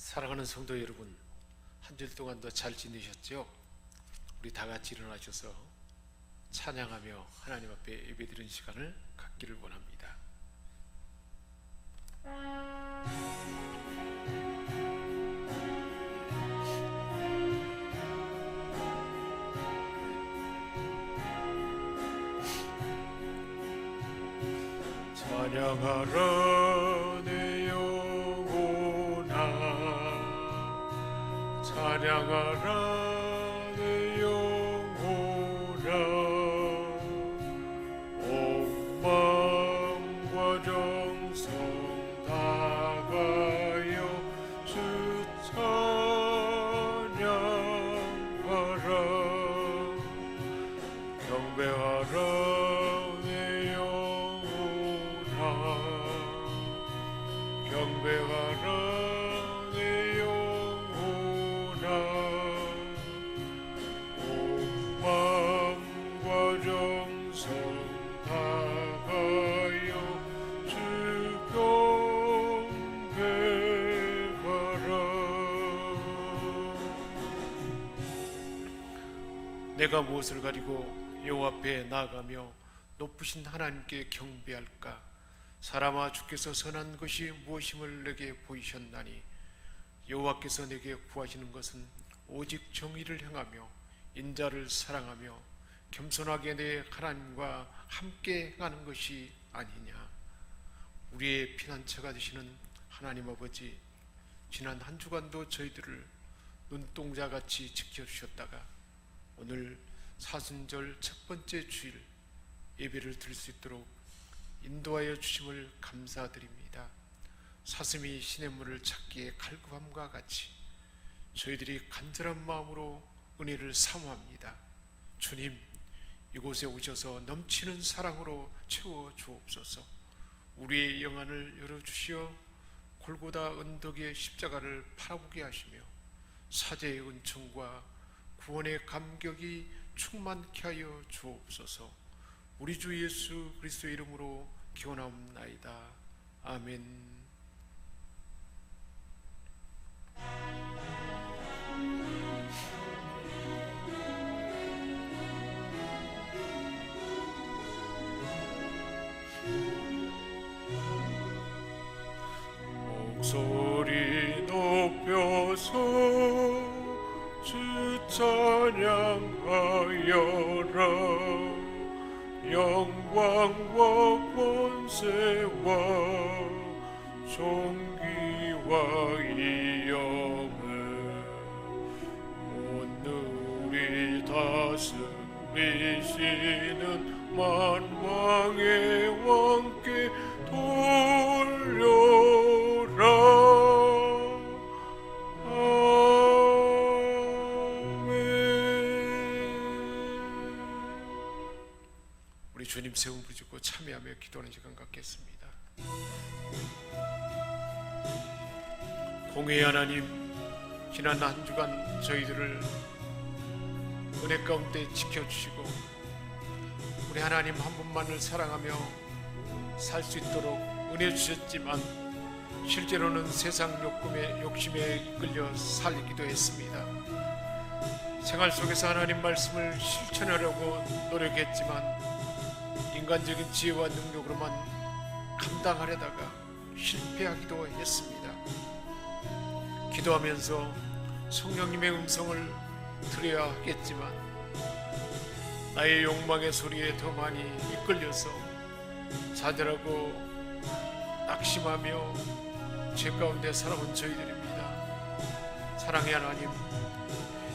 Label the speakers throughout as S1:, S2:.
S1: 사랑하는 성도 여러분, 한 주일 동안도 잘 지내셨죠? 우리 다 같이 일어나셔서 찬양하며 하나님 앞에 예배드리는 시간을 갖기를 원합니다. 찬양하라 내 영혼아, 찬양하라 내 영혼아, 온 마음과 정성 다하여 주 찬양하라. 경배하라 경배하라 내 영혼아, 온 마음과 정성 다하여 주 경배하라. 내가 무엇을 가지고 여호와 앞에 나아가며 높으신 하나님께 경배할까? 사람아, 주께서 선한 것이 무엇임을 내게 보이셨나니 여호와께서 내게 구하시는 것은 오직 정의를 행하며 인자를 사랑하며 겸손하게 내 하나님과 함께 행하는 것이 아니냐. 우리의 피난처가 되시는 하나님 아버지, 지난 한 주간도 저희들을 눈동자같이 지켜주셨다가 오늘 사순절 첫 번째 주일 예배를 드릴 수 있도록 인도하여 주심을 감사드립니다. 사슴이 시냇물을 찾기에 갈급함과 같이 저희들이 간절한 마음으로 은혜를 사모합니다. 주님, 이곳에 오셔서 넘치는 사랑으로 채워 주옵소서. 우리의 영안을 열어주시어 골고다 언덕의 십자가를 바라보게 하시며 사제의 은총과 구원의 감격이 충만케 하여 주옵소서. 우리 주 예수 그리스도의 이름으로 기원하옵나이다. 아멘. 목소리 높여서 주 찬양하여라. 영광과 권세와 존귀와 이영을 온누리 다스리시는 만왕의 왕께 돌려라. 주님 세움 부르짖고 참여하며 기도하는 시간 갖겠습니다. 공의의 하나님, 지난 한 주간 저희들을 은혜 가운데 지켜주시고 우리 하나님 한 분만을 사랑하며 살 수 있도록 은혜 주셨지만 실제로는 세상 욕심에 이끌려 살기도 했습니다. 생활 속에서 하나님 말씀을 실천하려고 노력했지만 인간적인 지혜와 능력으로만 감당하려다가 실패하기도 했습니다. 기도하면서 성령님의 음성을 들어야 하겠지만 나의 욕망의 소리에 더 많이 이끌려서 좌절하고 낙심하며 죄 가운데 살아온 저희들입니다. 사랑의 하나님,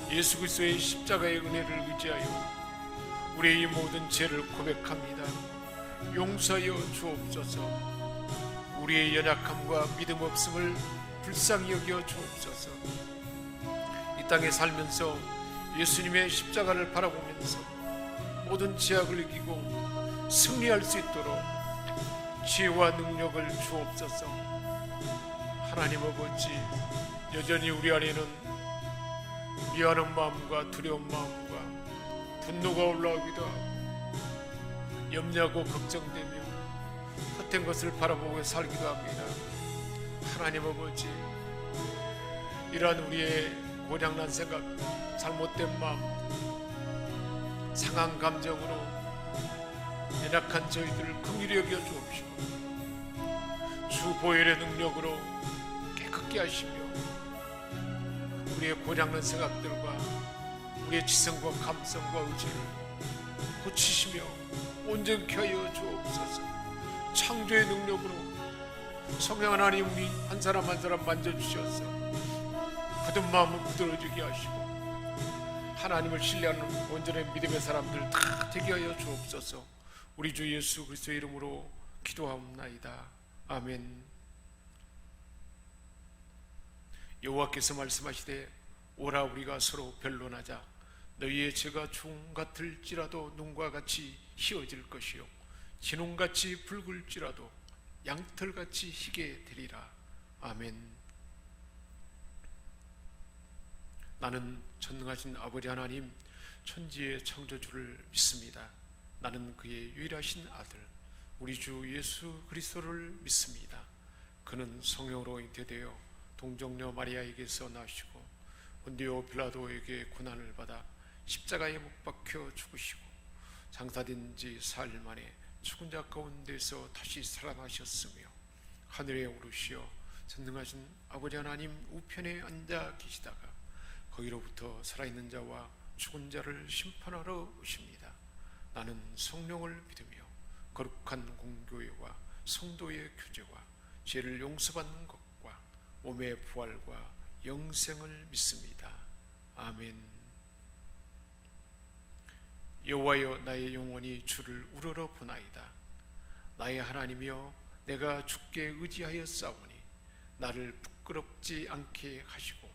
S1: 예수 그리스도의 십자가의 은혜를 의지하여 우리의 이 모든 죄를 고백합니다. 용서하여 주옵소서. 우리의 연약함과 믿음 없음을 불쌍히 여겨 주옵소서. 이 땅에 살면서 예수님의 십자가를 바라보면서 모든 제약을 이기고 승리할 수 있도록 지혜와 능력을 주옵소서. 하나님 아버지, 여전히 우리 안에는 미안한 마음과 두려운 마음과 분노가 올라오기도 하고 염려하고 걱정되며 헛된 것을 바라보고 살기도 합니다. 하나님 아버지, 이러한 우리의 고장난 생각, 잘못된 마음, 상한 감정으로 연약한 저희들을 긍휼히 여겨 주옵시고 주 보혈의 능력으로 깨끗게 하시며 우리의 고장난 생각들과 우리의 지성과 감성과 의지를 고치시며 온전케 하여 주옵소서. 창조의 능력으로 성령 하나님 우리 한 사람 한 사람 만져주셔서 굳은 마음을 부드러지게 하시고 하나님을 신뢰하는 온전한 믿음의 사람들 다 되게 하여 주옵소서. 우리 주 예수 그리스도의 이름으로 기도하옵나이다. 아멘. 여호와께서 말씀하시되 오라 우리가 서로 변론하자. 너희의 죄가 중 같을지라도 눈과 같이 희어질 것이요 진홍같이 붉을지라도 양털같이 희게 되리라. 아멘. 나는 전능하신 아버지 하나님 천지의 창조주를 믿습니다. 나는 그의 유일하신 아들 우리 주 예수 그리스도를 믿습니다. 그는 성령으로 잉태되어 동정녀 마리아에게서 나시고 본디오 빌라도에게 고난을 받아 십자가에 못 박혀 죽으시고 장사된 지 사흘 만에 죽은 자 가운데서 다시 살아나셨으며 하늘에 오르시어 전능하신 아버지 하나님 우편에 앉아 계시다가 거기로부터 살아있는 자와 죽은 자를 심판하러 오십니다. 나는 성령을 믿으며 거룩한 공교회와 성도의 교제와 죄를 용서받는 것과 몸의 부활과 영생을 믿습니다. 아멘. 여호와여 나의 영혼이 주를 우러러 보나이다. 나의 하나님이여 내가 주께 의지하여 싸우니 나를 부끄럽지 않게 하시고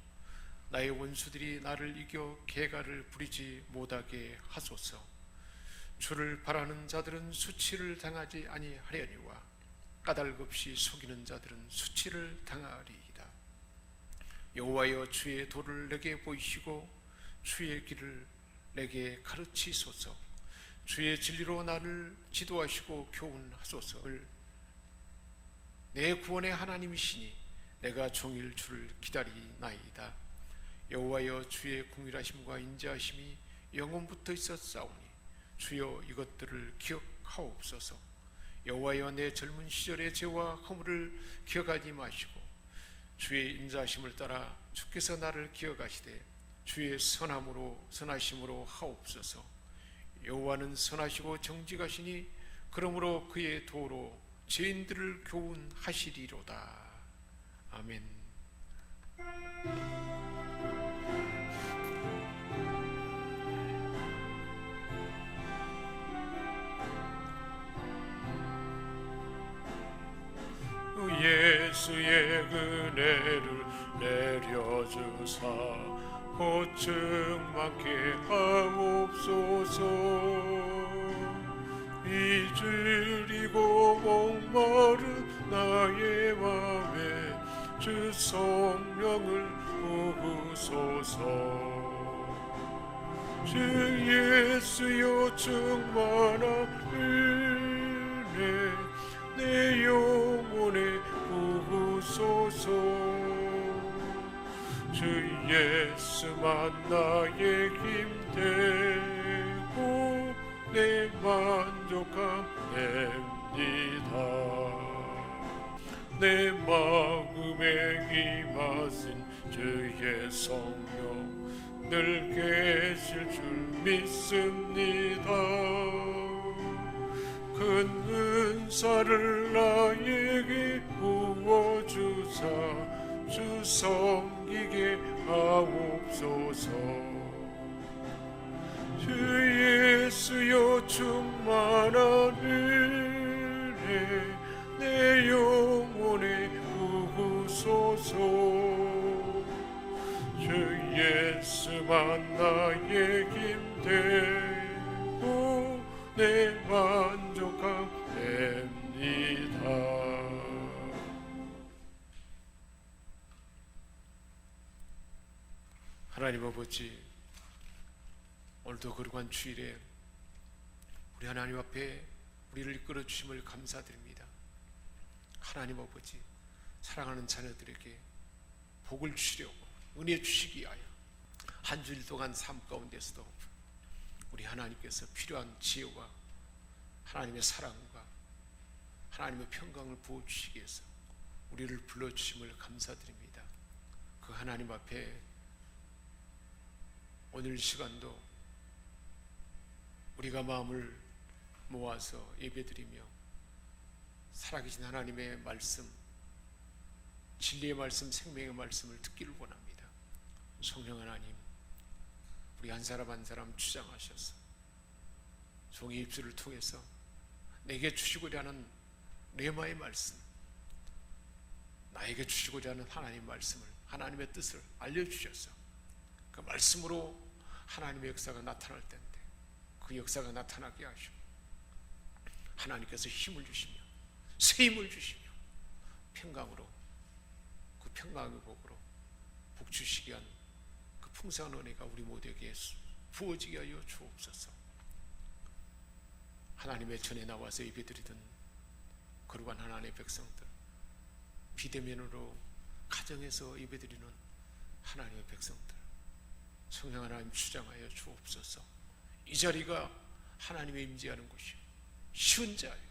S1: 나의 원수들이 나를 이겨 개가를 부리지 못하게 하소서. 주를 바라는 자들은 수치를 당하지 아니하려니와 까닭없이 속이는 자들은 수치를 당하리이다. 여호와여 주의 도를 내게 보이시고 주의 길을 내게 가르치소서. 주의 진리로 나를 지도하시고 교훈하소서. 내 구원의 하나님이시니 내가 종일 주를 기다리나이다. 여호와여 주의 공의하심과 인자하심이 영원부터 있었사오니 주여 이것들을 기억하옵소서. 여호와여 내 젊은 시절의 죄와 허물을 기억하지 마시고 주의 인자하심을 따라 주께서 나를 기억하시되 주의 선하심으로 하옵소서. 여호와는 선하시고 정직하시니 그러므로 그의 도로 죄인들을 교훈하시리로다. 아멘. 예수의 은혜를 내려주사 고충 많게 하옵소서. 이질이고 목마른 나의 맘에 주 성령을 부으소서. 주 예수여 충만한 은혜 내 영혼에 부으소서. 주 예수만 나의 힘 되고 내 만족함 됩니다. 내 마음에 임하신 주의 성령 늘 계실 줄 믿습니다. 큰 은사를 나에게 부어주사 주 섬기게 하옵소서. 주 예수여 충만한 은혜 내 영혼에 부으소서. 주 예수만 나의 힘 되고 내 만족함 됩니다. 하나님 아버지, 오늘도 거룩한 주일에 우리 하나님 앞에 우리를 이끌어 주심을 감사드립니다. 하나님 아버지, 사랑하는 자녀들에게 복을 주시려고 은혜 주시기 위하여 한 주일 동안 삶 가운데서도 우리 하나님께서 필요한 지혜와 하나님의 사랑과 하나님의 평강을 부어주시기 위해서 우리를 불러주심을 감사드립니다. 그 하나님 앞에 오늘 시간도 우리가 마음을 모아서 예배드리며 살아계신 하나님의 말씀, 진리의 말씀, 생명의 말씀을 듣기를 원합니다. 성령 하나님, 우리 한 사람 한 사람 주장하셔서 종의 입술을 통해서 내게 주시고자 하는 레마의 말씀, 나에게 주시고자 하는 하나님의 말씀을, 하나님의 뜻을 알려주셔서 그 말씀으로 하나님의 역사가 나타날 텐데 그 역사가 나타나게 하시고 하나님께서 힘을 주시며 새 힘을 주시며 평강으로, 그 평강의 복으로 복 주시기 위한 그 풍성한 은혜가 우리 모두에게 부어지게 하여 주옵소서. 하나님의 전에 나와서 예배드리던 거룩한 하나님의 백성들, 비대면으로 가정에서 예배드리는 하나님의 백성들, 성령 하나님 주장하여 주옵소서. 이 자리가 하나님의 임재하는 곳이요 쉬운 자리요,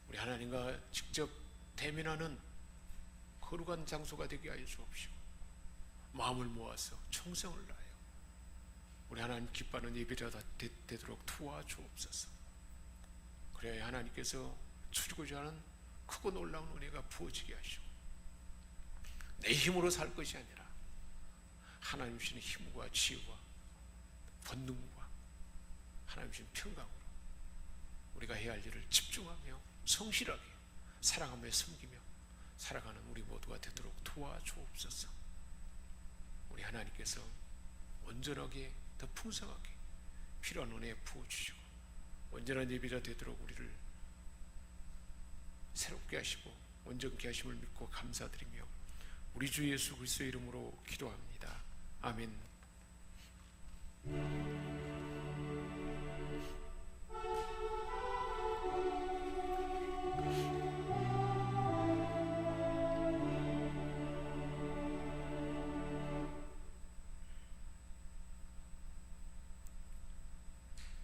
S1: 우리 하나님과 직접 대면하는 거룩한 장소가 되게 하여 주옵시고 마음을 모아서 청성을 다하여 우리 하나님 기뻐하는 예배가 되도록 도와주옵소서. 그래야 하나님께서 주시고자 하는 크고 놀라운 은혜가 부어지게 하시고 내 힘으로 살 것이 아니라 하나님 주시는 힘과 지혜와 본능과 하나님 주시는 평강으로 우리가 해야 할 일을 집중하며 성실하게 사랑하며 섬기며 살아가는 우리 모두가 되도록 도와주옵소서. 우리 하나님께서 온전하게 더 풍성하게 필요한 은혜 부어주시고 온전한 예배가 되도록 우리를 새롭게 하시고 온전케 하심을 믿고 감사드리며 우리 주 예수 그리스도의 이름으로 기도합니다. 아멘.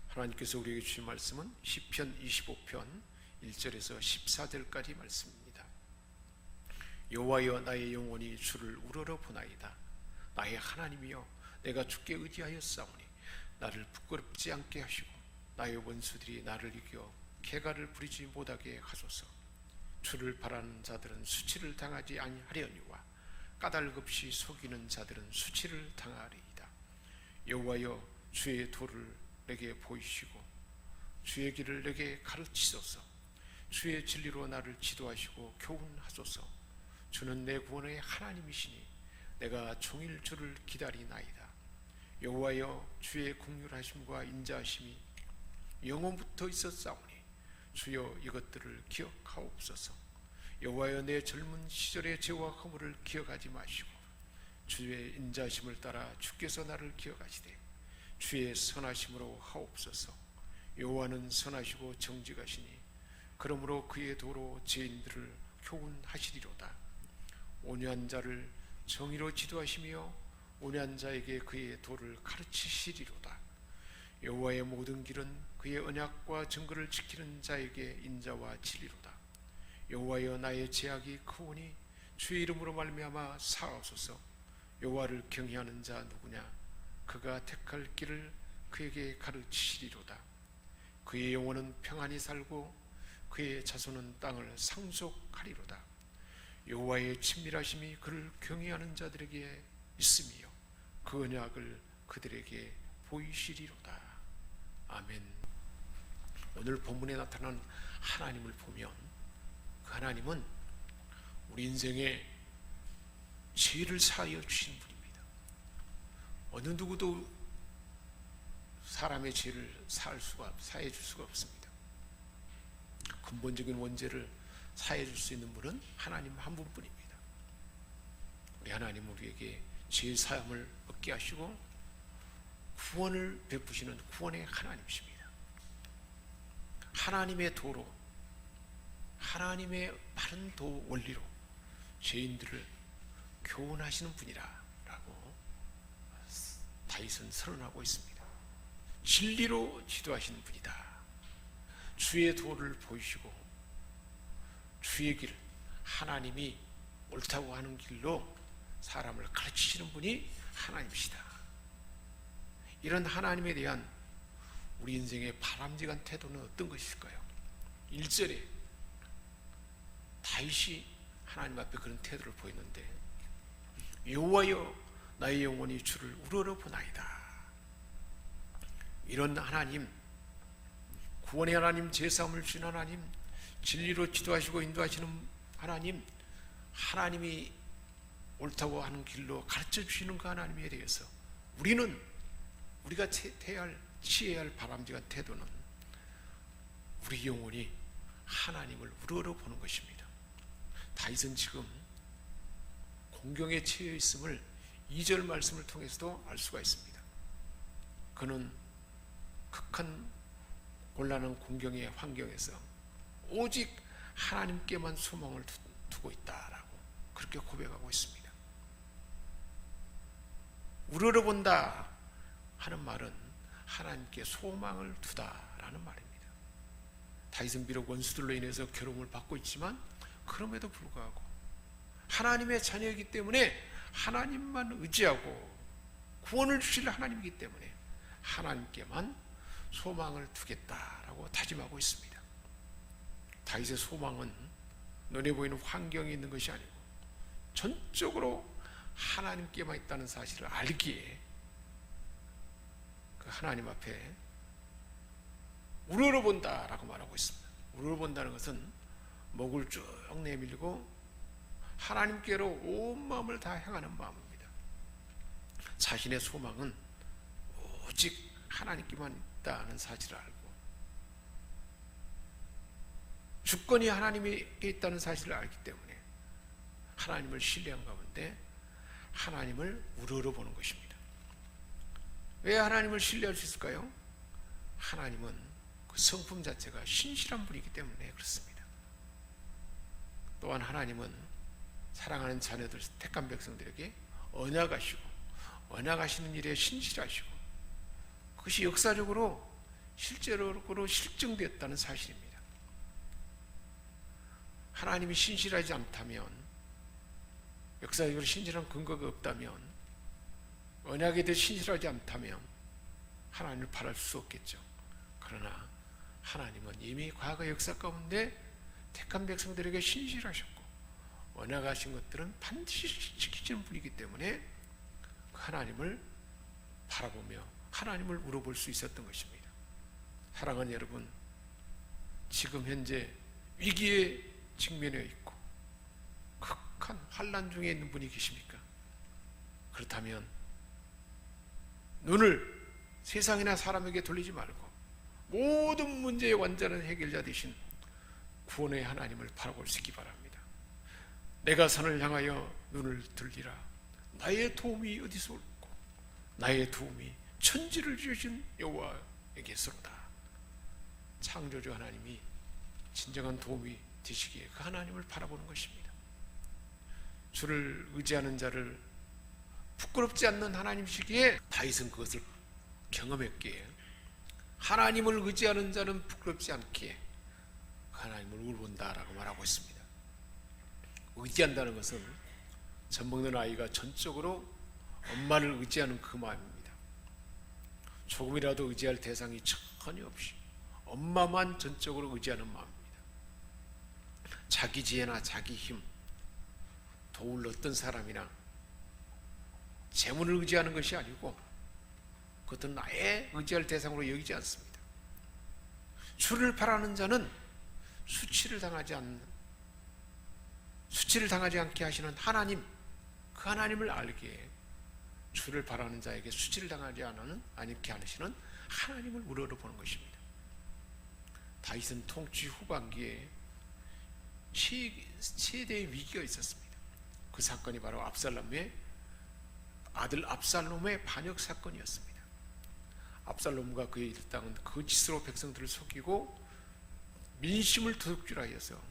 S1: 하나님께서 우리에게 주신 말씀은 시편 25편 1절에서 14절까지 말씀입니다. 여호와여, 나의 영혼이 주를 우러러 보나이다. 나의 하나님이여, 내가 주께 의지하여 싸우니 나를 부끄럽지 않게 하시고 나의 원수들이 나를 이겨 개가를 부리지 못하게 하소서. 주를 바라는 자들은 수치를 당하지 아니하려니와 까닭 없이 속이는 자들은 수치를 당하리이다. 여호와여, 주의 도를 내게 보이시고 주의 길을 내게 가르치소서. 주의 진리로 나를 지도하시고 교훈하소서. 주는 내 구원의 하나님이시니 내가 종일 주를 기다리나이다. 여호와여, 주의 긍휼하심과 인자하심이 영원부터 있었사오니 주여 이것들을 기억하옵소서. 여호와여, 내 젊은 시절의 죄와 허물을 기억하지 마시고 주의 인자하심을 따라 주께서 나를 기억하시되 주의 선하심으로 하옵소서. 여호와는 선하시고 정직하시니 그러므로 그의 도로 죄인들을 교훈하시리로다. 온유한 자를 정의로 지도하시며 온유한 자에게 그의 도를 가르치시리로다. 여호와의 모든 길은 그의 언약과 증거를 지키는 자에게 인자와 진리로다. 여호와여, 나의 죄악이 크오니 주의 이름으로 말미암아 사하소서. 여호와를 경외하는 자 누구냐? 그가 택할 길을 그에게 가르치시리로다. 그의 영혼은 평안히 살고 그의 자손은 땅을 상속하리로다. 여호와의 친밀하심이 그를 경외하는 자들에게 있으며 그 언약을 그들에게 보이시리로다. 아멘. 오늘 본문에 나타난 하나님을 보면 그 하나님은 우리 인생에 죄를 사하여 주신 분입니다. 어느 누구도 사람의 죄를 사해 줄 수가 없습니다. 근본적인 원죄를 사해 줄 수 있는 분은 하나님 한 분뿐입니다. 우리 하나님은 우리에게 죄 사함을 얻게 하시고 구원을 베푸시는 구원의 하나님이십니다. 하나님의 도로, 하나님의 바른 도 원리로 죄인들을 교훈하시는 분이라 다윗은 선언하고 있습니다. 진리로 지도하시는 분이다. 주의 도를 보이시고 주의 길, 하나님이 옳다고 하는 길로 사람을 가르치시는 분이 하나님이시다. 이런 하나님에 대한 우리 인생의 바람직한 태도는 어떤 것일까요? 1절에 다윗이 하나님 앞에 그런 태도를 보였는데, 여호와여 나의 영혼이 주를 우러러 보나이다. 이런 하나님, 구원의 하나님, 제사함을 주신 하나님, 진리로 지도하시고 인도하시는 하나님, 하나님이 옳다고 하는 길로 가르쳐 주시는 그 하나님에 대해서 우리가 취해야 할 바람직한 태도는 우리 영혼이 하나님을 우러러 보는 것입니다. 다윗은 지금 공경에 처해 있음을 2절 말씀을 통해서도 알 수가 있습니다. 그는 극한 곤란한 공경의 환경에서 오직 하나님께만 소망을 두고 있다라고 그렇게 고백하고 있습니다. 우러러본다 하는 말은 하나님께 소망을 두다라는 말입니다. 다윗은 비록 원수들로 인해서 괴로움을 받고 있지만 그럼에도 불구하고 하나님의 자녀이기 때문에 하나님만 의지하고 구원을 주실 하나님이기 때문에 하나님께만 소망을 두겠다라고 다짐하고 있습니다. 다윗의 소망은 눈에 보이는 환경이 있는 것이 아니고 전적으로 하나님께만 있다는 사실을 알기에 그 하나님 앞에 우러러본다라고 말하고 있습니다. 우러러본다는 것은 목을 쭉 내밀고 하나님께로 온 마음을 다 향하는 마음입니다. 자신의 소망은 오직 하나님께만 있다는 사실을 알고 주권이 하나님께 있다는 사실을 알기 때문에 하나님을 신뢰한 가운데 하나님을 우러러보는 것입니다. 왜 하나님을 신뢰할 수 있을까요? 하나님은 그 성품 자체가 신실한 분이기 때문에 그렇습니다. 또한 하나님은 사랑하는 자녀들, 택한 백성들에게 언약하시고 언약하시는 일에 신실하시고 그것이 역사적으로 실제로 실증되었다는 사실입니다. 하나님이 신실하지 않다면, 역사적으로 신실한 근거가 없다면, 언약에 대해 신실하지 않다면 하나님을 바랄 수 없겠죠. 그러나 하나님은 이미 과거 역사 가운데 택한 백성들에게 신실하셨고 언약하신 것들은 반드시 지키시는 분이기 때문에 그 하나님을 바라보며 하나님을 물어볼 수 있었던 것입니다. 사랑하는 여러분, 지금 현재 위기에 직면해 있고 극한 환난 중에 있는 분이 계십니까? 그렇다면 눈을 세상이나 사람에게 돌리지 말고 모든 문제의 완전한 해결자 되신 구원의 하나님을 바라볼 수 있기 바랍니다. 내가 산을 향하여 눈을 들리라. 나의 도움이 어디서 올고 나의 도움이 천지를 지으신 여호와에게서로다. 창조주 하나님이 진정한 도움이 되시기에 그 하나님을 바라보는 것입니다. 주를 의지하는 자를 부끄럽지 않는 하나님이시기에 다윗은 그것을 경험했기에 하나님을 의지하는 자는 부끄럽지 않기에 그 하나님을 울본다라고 말하고 있습니다. 의지한다는 것은 젖 먹는 아이가 전적으로 엄마를 의지하는 그 마음입니다. 조금이라도 의지할 대상이 전혀 없이 엄마만 전적으로 의지하는 마음입니다. 자기 지혜나 자기 힘, 도울 어떤 사람이나 재물을 의지하는 것이 아니고 그것은 나의 의지할 대상으로 여기지 않습니다. 주를 바라는 자는 수치를 당하지 않게 하시는 하나님, 그 하나님을 알기에 주를 바라는 자에게 수치를 당하지 않게 하시는 하나님을 우러러보는 것입니다. 다윗은 통치 후반기에 최대의 위기가 있었습니다. 그 사건이 바로 아들 압살롬의 반역 사건이었습니다. 압살롬과 그의 일당은 거짓으로 백성들을 속이고 민심을 도둑질하여서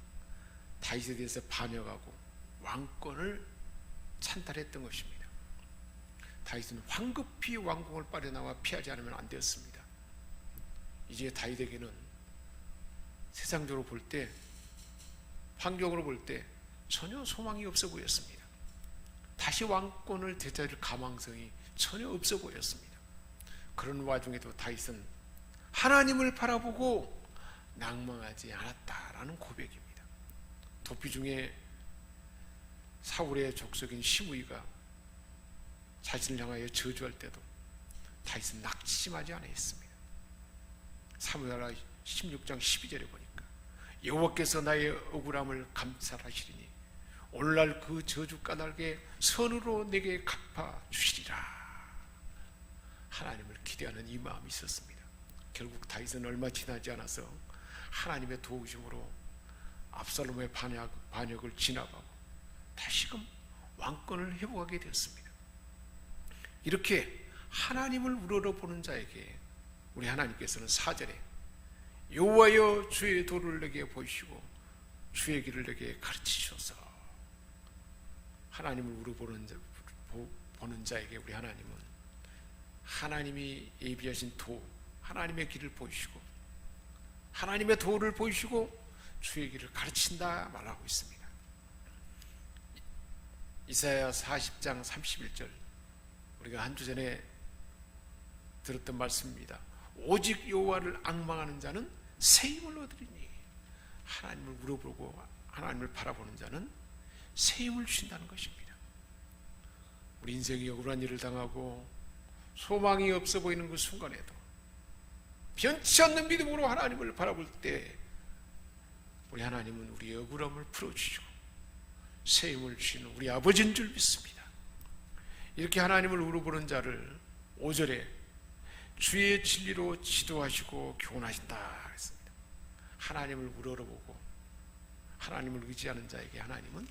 S1: 다윗에 대해서 반역하고 왕권을 찬탈했던 것입니다. 다윗은 황급히 왕궁을 빠져나와 피하지 않으면 안 되었습니다. 이제 다윗에게는 세상적으로 볼 때, 환경으로 볼 때 전혀 소망이 없어 보였습니다. 다시 왕권을 되찾을 가망성이 전혀 없어 보였습니다. 그런 와중에도 다윗은 하나님을 바라보고 낭망하지 않았다라는 고백입니다. 도피 중에 사울의 족속인 시므이가 자신을 향하여 저주할 때도 다윗은 낙심하지 않았습니다. 사무엘하 16장 12절에 보니까 여호와께서 나의 억울함을 감찰하시리니 오늘날 그 저주 까닭에 선으로 내게 갚아주시리라. 하나님을 기대하는 이 마음이 있었습니다. 결국 다윗은 얼마 지나지 않아서 하나님의 도우심으로 압살롬의 반역을 진압하고 다시금 왕권을 회복하게 되었습니다. 이렇게 하나님을 우러러보는 자에게 우리 하나님께서는 4절에 여호와여 주의 도를 내게 보이시고 주의 길을 내게 가르치소서. 하나님을 우러보는 자에게 우리 하나님은 하나님이 예비하신 도, 하나님의 길을 보이시고 하나님의 도를 보이시고 주의 길을 가르친다 말하고 있습니다. 이사야 40장 31절, 우리가 한 주 전에 들었던 말씀입니다. 오직 여호와를 앙망하는 자는 새 힘을 얻으리니, 하나님을 물어보고 하나님을 바라보는 자는 새 힘을 주신다는 것입니다. 우리 인생이 억울한 일을 당하고 소망이 없어 보이는 그 순간에도 변치 않는 믿음으로 하나님을 바라볼 때 우리 하나님은 우리의 억울함을 풀어주시고 새 힘을 주시는 우리 아버지인 줄 믿습니다. 이렇게 하나님을 우러보는 자를 5절에 주의 진리로 지도하시고 교훈하신다 했습니다. 하나님을 우러러보고 하나님을 의지하는 자에게 하나님은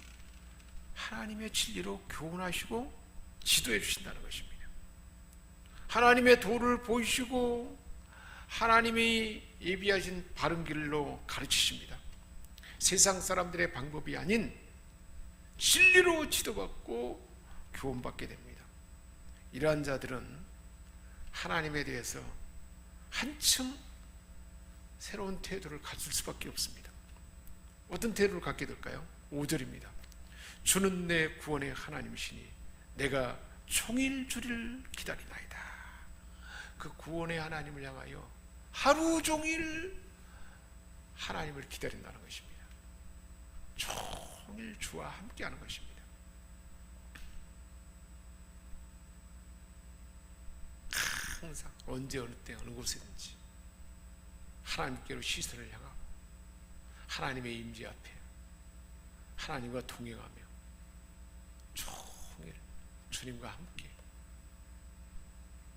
S1: 하나님의 진리로 교훈하시고 지도해 주신다는 것입니다. 하나님의 도를 보이시고 하나님이 예비하신 바른 길로 가르치십니다. 세상 사람들의 방법이 아닌 진리로 지도받고 교훈받게 됩니다. 이러한 자들은 하나님에 대해서 한층 새로운 태도를 가질 수밖에 없습니다. 어떤 태도를 갖게 될까요? 5절입니다. 주는 내 구원의 하나님이시니 내가 종일 주를 기다리나이다. 그 구원의 하나님을 향하여 하루 종일 하나님을 기다린다는 것입니다. 종일 주와 함께하는 것입니다. 항상 언제 어느 때 어느 곳에든지 하나님께로 시선을 향하고 하나님의 임재 앞에 하나님과 동행하며 종일 주님과 함께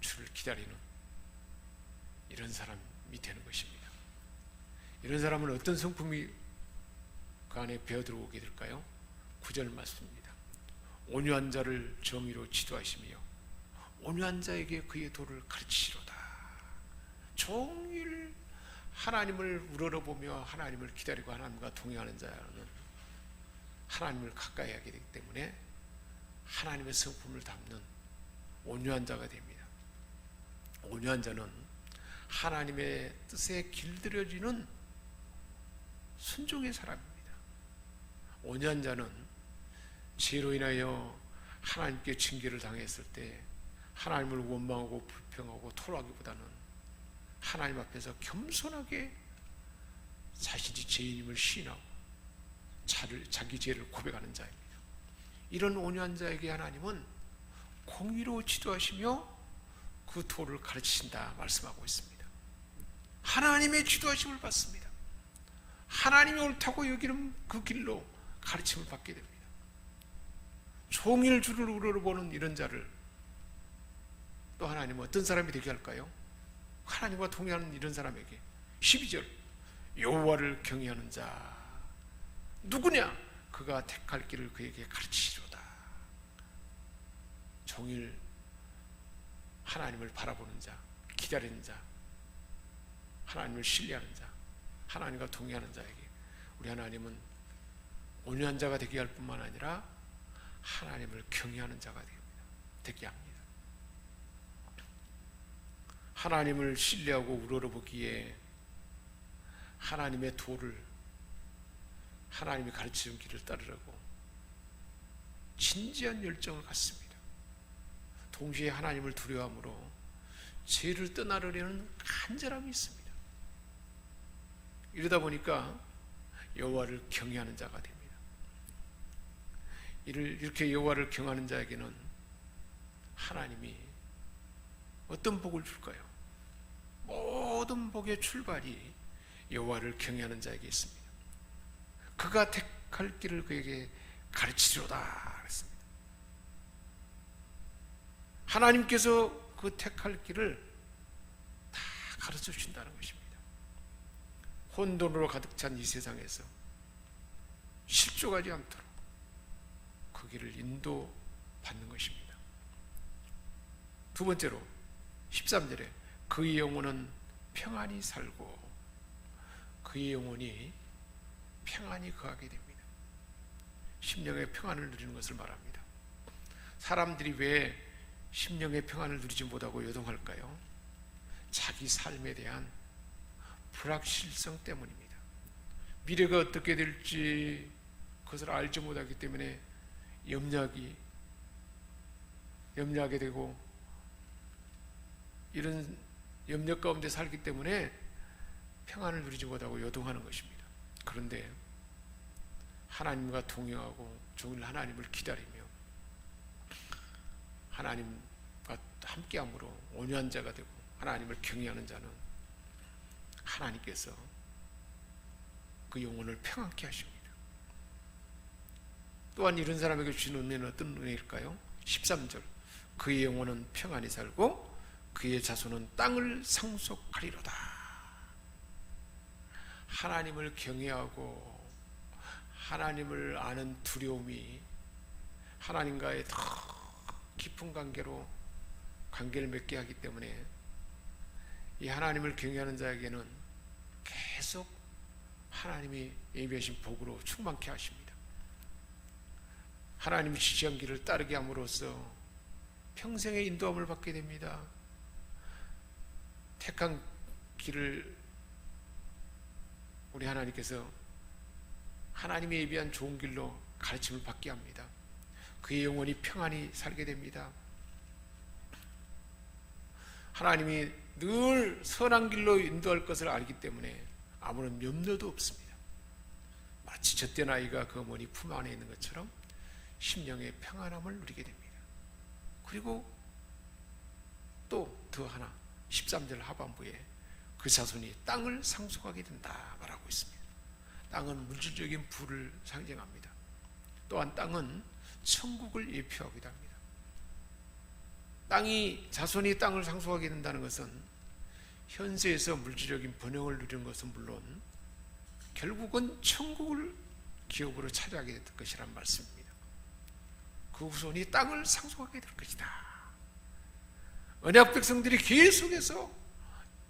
S1: 주를 기다리는 이런 사람이 되는 것입니다. 이런 사람은 어떤 성품이 그 안에 배어들어오게 될까요? 9절 말씀입니다. 온유한 자를 정의로 지도하시며 온유한 자에게 그의 도를 가르치시로다. 종일 하나님을 우러러보며 하나님을 기다리고 하나님과 동행하는 자는 하나님을 가까이 하게 되기 때문에 하나님의 성품을 담는 온유한 자가 됩니다. 온유한 자는 하나님의 뜻에 길들여지는 순종의 사람입니다. 온유한 자는 죄로 인하여 하나님께 징계를 당했을 때 하나님을 원망하고 불평하고 토로하기보다는 하나님 앞에서 겸손하게 자신이 죄인임을 시인하고 자기 죄를 고백하는 자입니다. 이런 온유한 자에게 하나님은 공의로 지도하시며 그 도를 가르치신다 말씀하고 있습니다. 하나님의 지도하심을 받습니다. 하나님이 옳다고 여기는 그 길로 가르침을 받게 됩니다. 종일 주를 우러러보는 이런 자를 또 하나님은 어떤 사람이 되게 할까요? 하나님과 동행하는 이런 사람에게 12절 여호와를 경외하는 자 누구냐? 그가 택할 길을 그에게 가르치시로다. 종일 하나님을 바라보는 자, 기다리는 자, 하나님을 신뢰하는 자, 하나님과 동행하는 자에게 우리 하나님은 온유한 자가 되게 할 뿐만 아니라 하나님을 경외하는 자가 되게 합니다. 하나님을 신뢰하고 우러러보기에 하나님의 도를, 하나님이 가르치는 길을 따르라고 진지한 열정을 갖습니다. 동시에 하나님을 두려워함으로 죄를 떠나려는 간절함이 있습니다. 이러다 보니까 여호와를 경외하는 자가 됩니다. 이렇게 여호와를 경외하는 자에게는 하나님이 어떤 복을 줄까요? 모든 복의 출발이 여호와를 경외하는 자에게 있습니다. 그가 택할 길을 그에게 가르치리로다 그랬습니다. 하나님께서 그 택할 길을 다 가르쳐 주신다는 것입니다. 혼돈으로 가득 찬 이 세상에서 실족하지 않도록 그 길을 인도받는 것입니다. 두 번째로 13절에 그의 영혼은 평안히 살고 그의 영혼이 평안히 거하게 됩니다. 심령의 평안을 누리는 것을 말합니다. 사람들이 왜 심령의 평안을 누리지 못하고 요동할까요? 자기 삶에 대한 불확실성 때문입니다. 미래가 어떻게 될지 그것을 알지 못하기 때문에 염려하게 되고 이런 염려 가운데 살기 때문에 평안을 누리지 못하고 요동하는 것입니다. 그런데 하나님과 동행하고 종일 하나님을 기다리며 하나님과 함께함으로 온유한 자가 되고 하나님을 경외하는 자는 하나님께서 그 영혼을 평안케 하십니다. 또한 이런 사람에게 주신 은혜는 어떤 은혜일까요? 13절 그의 영혼은 평안히 살고 그의 자손은 땅을 상속하리로다. 하나님을 경외하고 하나님을 아는 두려움이 하나님과의 더 깊은 관계를 맺게 하기 때문에 이 하나님을 경외하는 자에게는 계속 하나님이 예비하신 복으로 충만케 하십니다. 하나님이 지시한 길을 따르게 함으로써 평생의 인도함을 받게 됩니다. 택한 길을 우리 하나님께서 하나님이 예비한 좋은 길로 가르침을 받게 합니다. 그의 영혼이 평안히 살게 됩니다. 하나님이 늘 선한 길로 인도할 것을 알기 때문에 아무런 염려도 없습니다. 마치 젖된 아이가 그 어머니 품 안에 있는 것처럼 심령의 평안함을 누리게 됩니다. 그리고 또 더 하나 13절 하반부에 그 자손이 땅을 상속하게 된다 말하고 있습니다. 땅은 물질적인 부를 상징합니다. 또한 땅은 천국을 예표하기도 합니다. 자손이 땅을 상속하게 된다는 것은 현세에서 물질적인 번영을 누리는 것은 물론 결국은 천국을 기업으로 차지하게 될 것이란 말씀입니다. 그 후손이 땅을 상속하게 될 것이다. 언약 백성들이 계속해서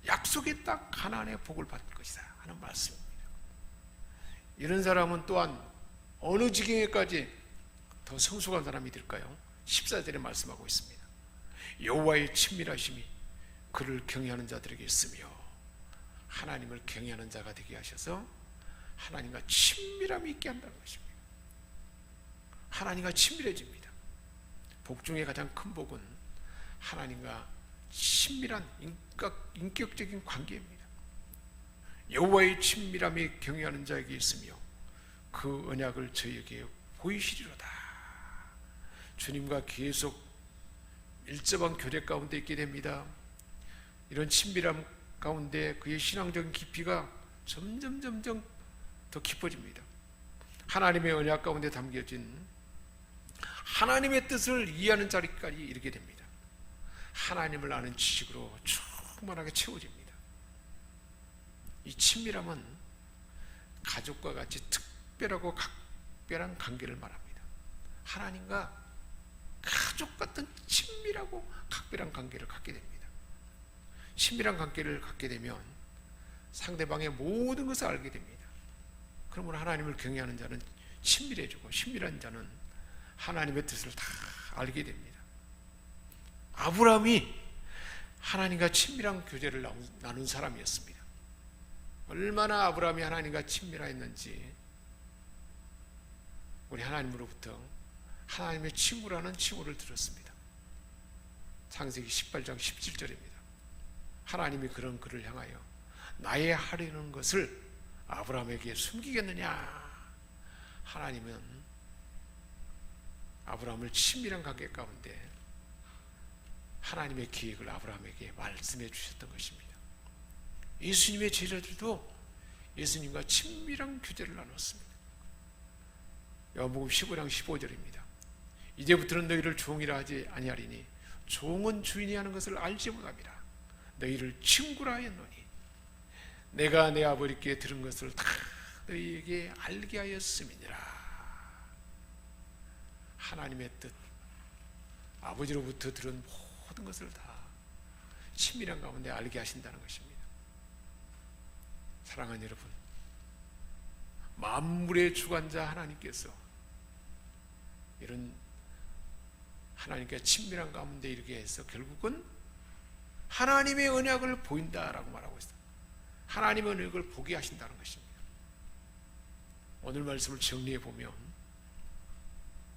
S1: 약속의 땅 가나안의 복을 받을 것이다 하는 말씀입니다. 이런 사람은 또한 어느 지경에까지 더 성숙한 사람이 될까요? 14절에 말씀하고 있습니다. 여호와의 친밀하심이 그를 경외하는 자들에게 있으며 하나님을 경외하는 자가 되게 하셔서 하나님과 친밀함이 있게 한다는 것입니다. 하나님과 친밀해집니다. 복 중에 가장 큰 복은 하나님과 친밀한 인격적인 관계입니다. 여호와의 친밀함이 경외하는 자에게 있으며 그 언약을 저희에게 보이시리로다. 주님과 계속 밀접한 교제 가운데 있게 됩니다. 이런 친밀함 가운데 그의 신앙적인 깊이가 점점 더 깊어집니다. 하나님의 언약 가운데 담겨진 하나님의 뜻을 이해하는 자리까지 이르게 됩니다. 하나님을 아는 지식으로 충만하게 채워집니다. 이 친밀함은 가족과 같이 특별하고 각별한 관계를 말합니다. 하나님과 가족 같은 친밀하고 각별한 관계를 갖게 됩니다. 친밀한 관계를 갖게 되면 상대방의 모든 것을 알게 됩니다. 그러므로 하나님을 경외하는 자는 친밀해지고 친밀한 자는 하나님의 뜻을 다 알게 됩니다. 아브라함이 하나님과 친밀한 교제를 나눈 사람이었습니다. 얼마나 아브라함이 하나님과 친밀했는지 우리 하나님으로부터 하나님의 친구라는 칭호를 들었습니다. 창세기 18장 17절입니다. 하나님이 그런 그를 향하여 나의 하려는 것을 아브라함에게 숨기겠느냐. 하나님은 아브라함을 친밀한 관계 가운데 하나님의 계획을 아브라함에게 말씀해 주셨던 것입니다. 예수님의 제자들도 예수님과 친밀한 교제를 나눴습니다. 요한복음 15장 15절입니다. 이제부터는 너희를 종이라 하지 아니하리니 종은 주인이 하는 것을 알지 못함이라. 너희를 친구라 하였노니 내가 내 아버지께 들은 것을 다 너희에게 알게 하였음이니라. 하나님의 뜻, 아버지로부터 들은 모든 것을 다 친밀한 가운데 알게 하신다는 것입니다. 사랑하는 여러분, 만물의 주관자 하나님께서 이런 하나님과 친밀한 가운데 이르게 해서 결국은 하나님의 언약을 보인다라고 말하고 있어요. 하나님의 언약을 보게 하신다는 것입니다. 오늘 말씀을 정리해 보면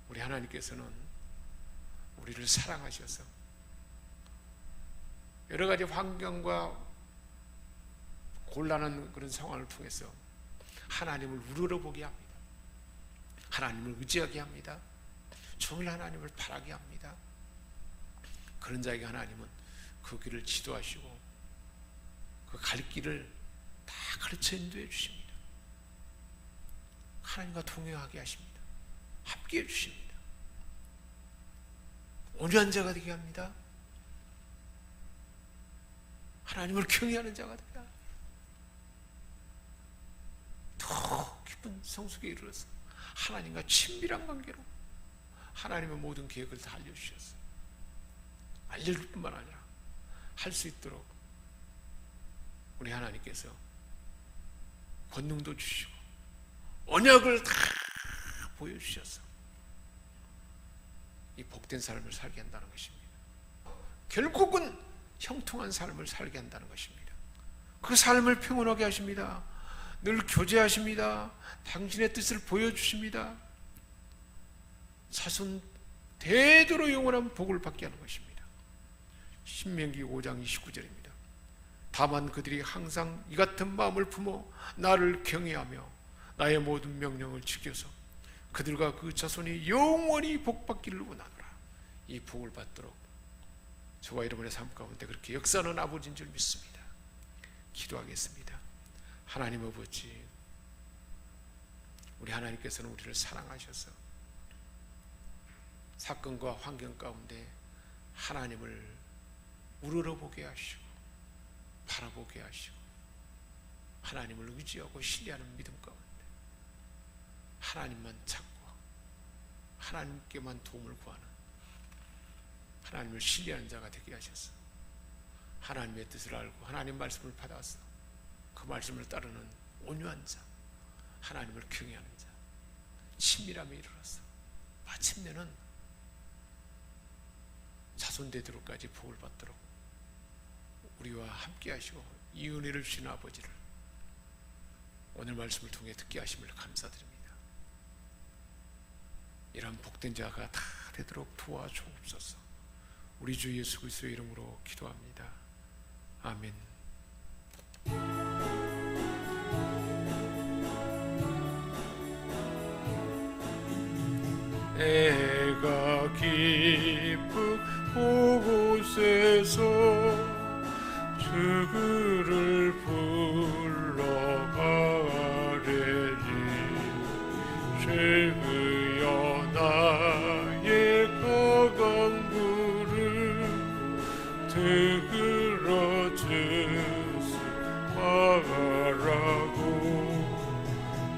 S1: 우리 하나님께서는 우리를 사랑하셔서 여러 가지 환경과 곤란한 그런 상황을 통해서 하나님을 우러러보게 합니다. 하나님을 의지하게 합니다. 종일 하나님을 바라게 합니다. 그런 자에게 하나님은 그 길을 지도하시고 그 갈 길을 다 가르쳐 인도해 주십니다. 하나님과 동행하게 하십니다. 함께해 주십니다. 온유한 자가 되게 합니다. 하나님을 경외하는 자가 되게 합니다. 더 깊은 성숙에 이르러서 하나님과 친밀한 관계로 하나님의 모든 계획을 다 알려주셨어요. 알려줄 뿐만 아니라 할 수 있도록 우리 하나님께서 권능도 주시고 언약을 다 보여주셔서 이 복된 삶을 살게 한다는 것입니다. 결국은 형통한 삶을 살게 한다는 것입니다. 그 삶을 평온하게 하십니다. 늘 교제하십니다. 당신의 뜻을 보여주십니다. 자손 대대로 영원한 복을 받게 하는 것입니다. 신명기 5장 29절입니다. 다만 그들이 항상 이 같은 마음을 품어 나를 경외하며 나의 모든 명령을 지켜서 그들과 그 자손이 영원히 복받기를 원하노라. 이 복을 받도록 저와 여러분의 삶 가운데 그렇게 역사하는 아버지인 줄 믿습니다. 기도하겠습니다. 하나님 아버지, 우리 하나님께서는 우리를 사랑하셔서 사건과 환경 가운데 하나님을 우러러보게 하시고 바라보게 하시고 하나님을 의지하고 신뢰하는 믿음 가운데 하나님만 찾고 하나님께만 도움을 구하는 하나님을 신뢰하는 자가 되게 하셔서 하나님의 뜻을 알고 하나님 말씀을 받아서 그 말씀을 따르는 온유한 자, 하나님을 경외하는 자, 친밀함에 이르러서 마침내는 자손대대로까지 복을 받도록 우리와 함께 하시고 이 은혜를 주시는 아버지를 오늘 말씀을 통해 듣게 하심을 감사드립니다. 이런 복된 자가 다 되도록 도와주옵소서. 우리 주 예수 그리스도의 이름으로 기도합니다. 아멘. 내가 깊은 곳에서 주를 불러가려니 주여 나의 강물을 들어주시 바라고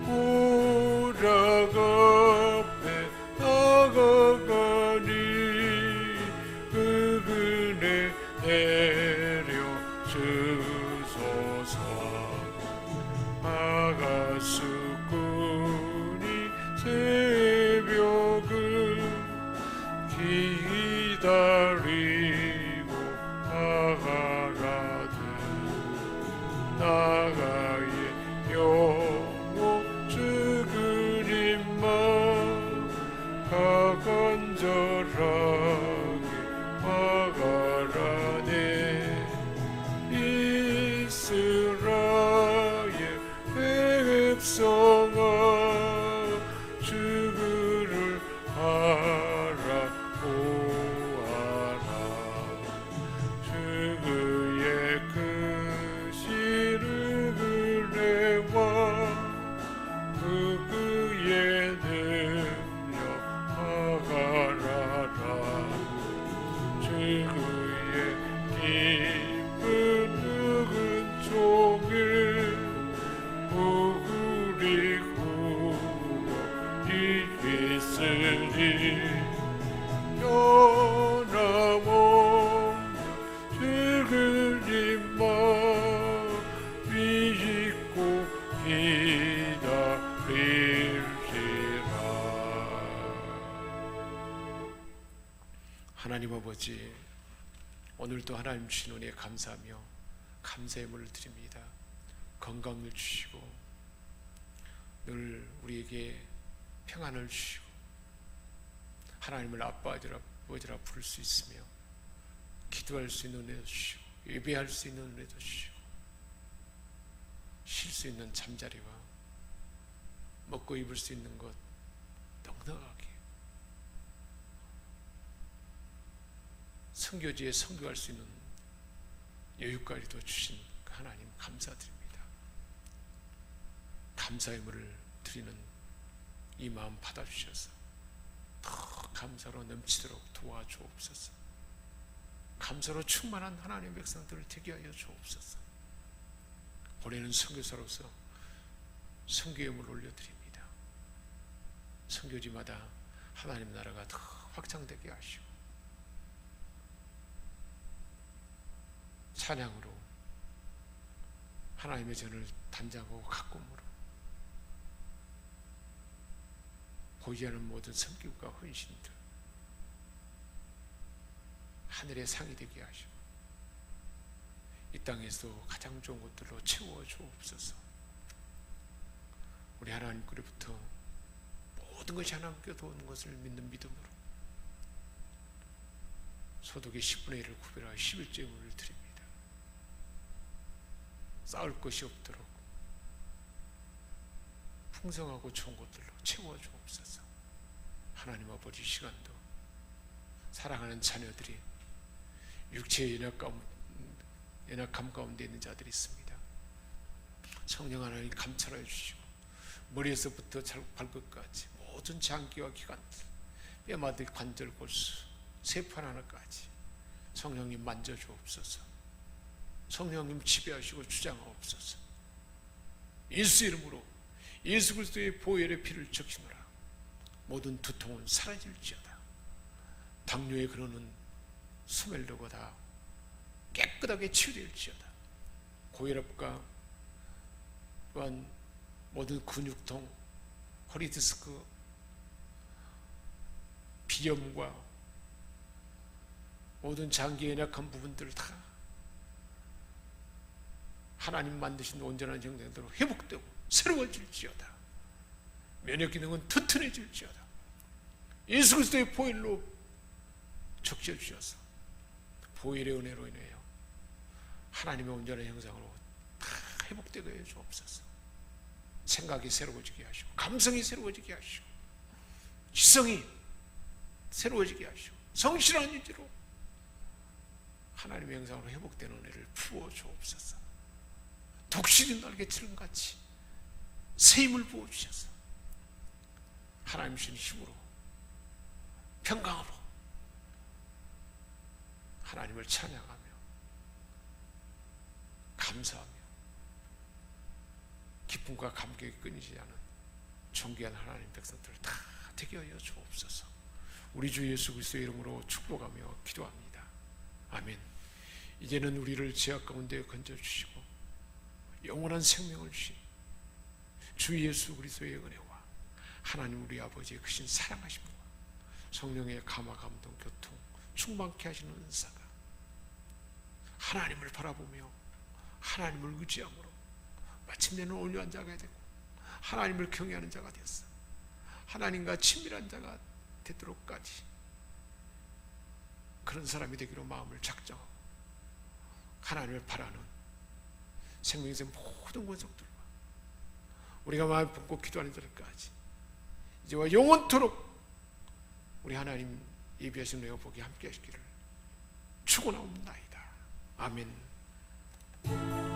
S1: 오락 앞에 나가가니 그분의 내려주소서. 아가수꾼이 새벽을 기다리고 나가 안에 이스라엘 백성아 주를 바라보아라. 주 그의 크신 은혜와 그의 능력 하가라라. 주 그의 깊은 은총에 우리 구원이 있으리. 변함없는 주님만 믿고 기다릴지라. 하나님 아버지, 오늘도 하나님 주신 은혜에 감사하며 감사의 물을 드립니다. 건강을 주시고 늘 우리에게 평안을 주시고 하나님을 아빠 아버지라 부를 수 있으며 기도할 수 있는 은혜도 주시고 예배할 수 있는 은혜도 주시고 쉴 수 있는 잠자리와 먹고 입을 수 있는 것 넉넉하게 선교지에 선교할 수 있는 여유까지도 주신 하나님 감사드립니다. 감사의 물을 드리는 이 마음 받아주셔서 더 감사로 넘치도록 도와주옵소서. 감사로 충만한 하나님의 백성들을 되게 하여 주옵소서. 올해는 선교사로서 선교의 물을 올려드립니다. 선교지마다 하나님 나라가 더 확장되게 하시고 찬양으로 하나님의 전을 단장하고 가꿈으로 보이지 않는 모든 성격과 헌신들 하늘의 상이 되게 하시고 이 땅에서 가장 좋은 것들로 채워 주옵소서. 우리 하나님께로부터 모든 것이 하나님께로 오는 것을 믿는 믿음으로 소득의 10분의 1을 구별하여 11조물을 드립니다. 쌓을 것이 없도록 풍성하고 좋은 것들로 채워 주옵소서. 하나님 아버지, 시간도 사랑하는 자녀들이 육체의 연약함 가운데 있는 자들이 있습니다. 성령 하나님 감찰하여 주시고 머리에서부터 발끝까지 모든 장기와 기관들, 뼈마디 관절 골수, 세포 하나까지 성령님 만져 주옵소서. 성령님 지배하시고 주장하옵소서. 예수 이름으로 예수 그리스도의 보혈의 피를 적시노라. 모든 두통은 사라질지어다. 당뇨의 근원은 소멸되고 다 깨끗하게 치유될지어다. 고혈압과 또한 모든 근육통, 허리디스크, 비염과 모든 장기에 연약한 부분들을 다 하나님 만드신 온전한 형상대로 회복되고 새로워질지어다. 면역기능은 튼튼해질지어다. 예수 그리스도의 보혈로 적셔주셔서 보혈의 은혜로 인하여 하나님의 온전한 형상으로 다 회복되게 해 주옵소서. 생각이 새로워지게 하시고 감성이 새로워지게 하시고 지성이 새로워지게 하시고 성실한 유지로 하나님의 형상으로 회복되는 은혜를 부어 주옵소서. 독실이 날개처럼 같이 새 힘을 부어 주셔서 하나님 주신 힘으로 평강으로 하나님을 찬양하며 감사하며 기쁨과 감격이 끊이지 않은 존귀한 하나님 백성들을 다 되게 하여 주옵소서. 우리 주 예수 그리스도의 이름으로 축복하며 기도합니다. 아멘. 이제는 우리를 죄악 가운데 건져주시고 영원한 생명을 주신 주 예수 그리스도의 은혜와 하나님 우리 아버지의 크신 사랑하심과 성령의 감화 감동 교통 충만케 하시는 은사가 하나님을 바라보며 하나님을 의지함으로 마침내는 온유한 자가 되고 하나님을 경외하는 자가 되었어. 하나님과 친밀한 자가 되도록까지 그런 사람이 되기로 마음을 작정하고 하나님을 바라는 생명의 모든 권속들과 우리가 마음 품고 기도하는 자들까지 이제와 영원토록 우리 하나님 예비하신 내가 보기 함께 하시기를 축원하옵나이다. 아멘.